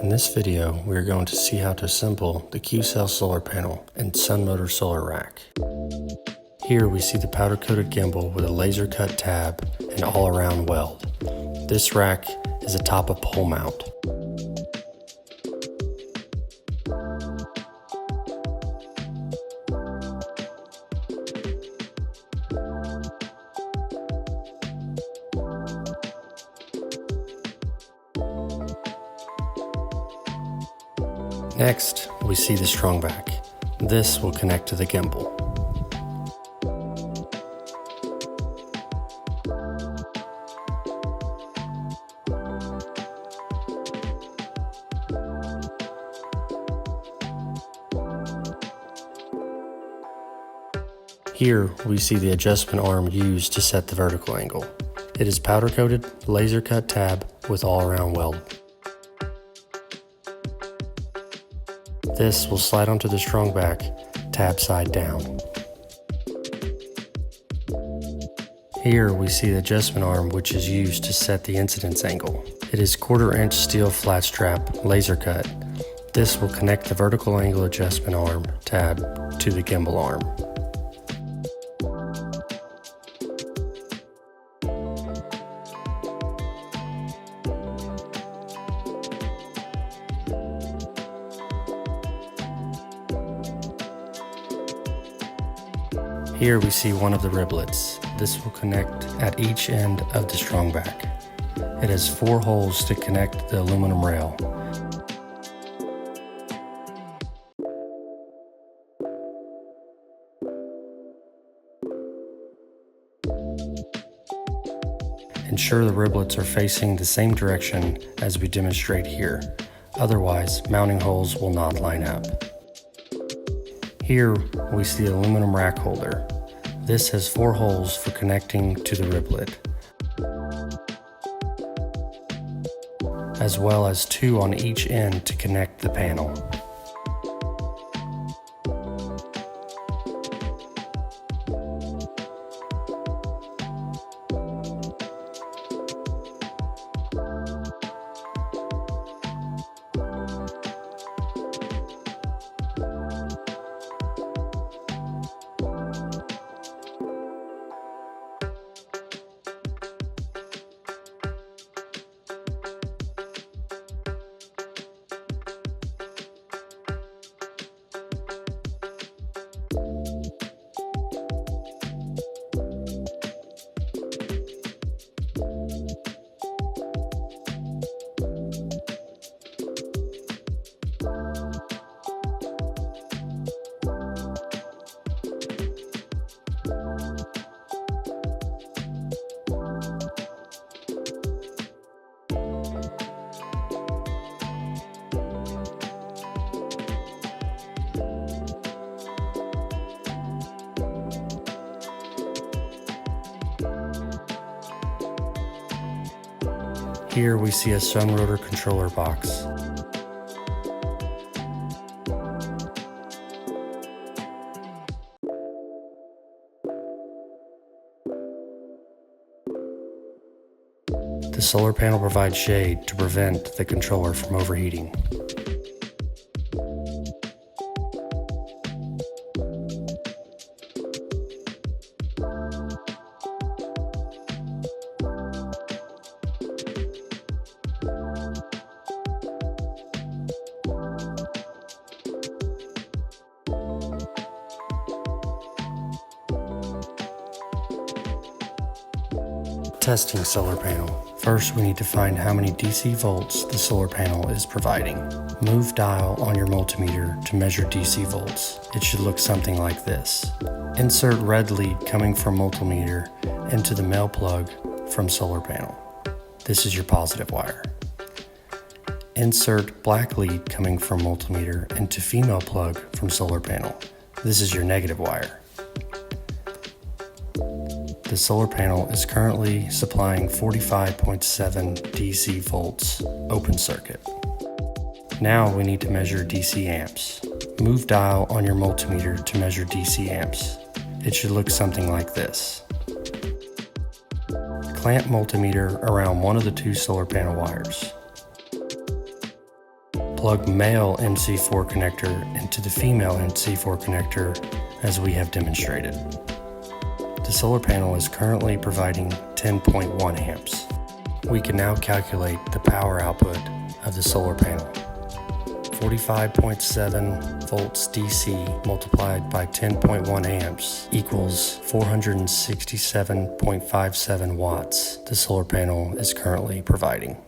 In this video, we are going to see how to assemble the Q-cell solar panel and SunRotor Solar Rack. Here we see the powder-coated gimbal with a laser cut tab and all-around weld. This rack is a top-of-pole mount. Next, we see the strong back. This will connect to the gimbal. Here, we see the adjustment arm used to set the vertical angle. It is powder-coated, laser-cut tab with all-around weld. This will slide onto the strong back, tab side down. Here we see the adjustment arm which is used to set the incidence angle. It is 1/4 inch steel flat strap laser cut. This will connect the vertical angle adjustment arm tab to the gimbal arm. Here we see one of the riblets. This will connect at each end of the strong back. It has 4 holes to connect the aluminum rail. Ensure the riblets are facing the same direction as we demonstrate here. Otherwise, mounting holes will not line up. Here we see the aluminum rack holder. This has 4 holes for connecting to the riblet, as well as 2 on each end to connect the panel. Here we see a SunRotor controller box. The solar panel provides shade to prevent the controller from overheating. Testing solar panel. First, we need to find how many DC volts the solar panel is providing. Move dial on your multimeter to measure DC volts. It should look something like this. Insert red lead coming from multimeter into the male plug from solar panel. This is your positive wire. Insert black lead coming from multimeter into female plug from solar panel. This is your negative wire. The solar panel is currently supplying 45.7 DC volts open circuit. Now we need to measure DC amps. Move dial on your multimeter to measure DC amps. It should look something like this. Clamp multimeter around one of the 2 solar panel wires. plug male MC4 connector into the female MC4 connector as we have demonstrated. The solar panel is currently providing 10.1 amps. We can now calculate the power output of the solar panel. 45.7 volts DC multiplied by 10.1 amps equals 467.57 watts the solar panel is currently providing.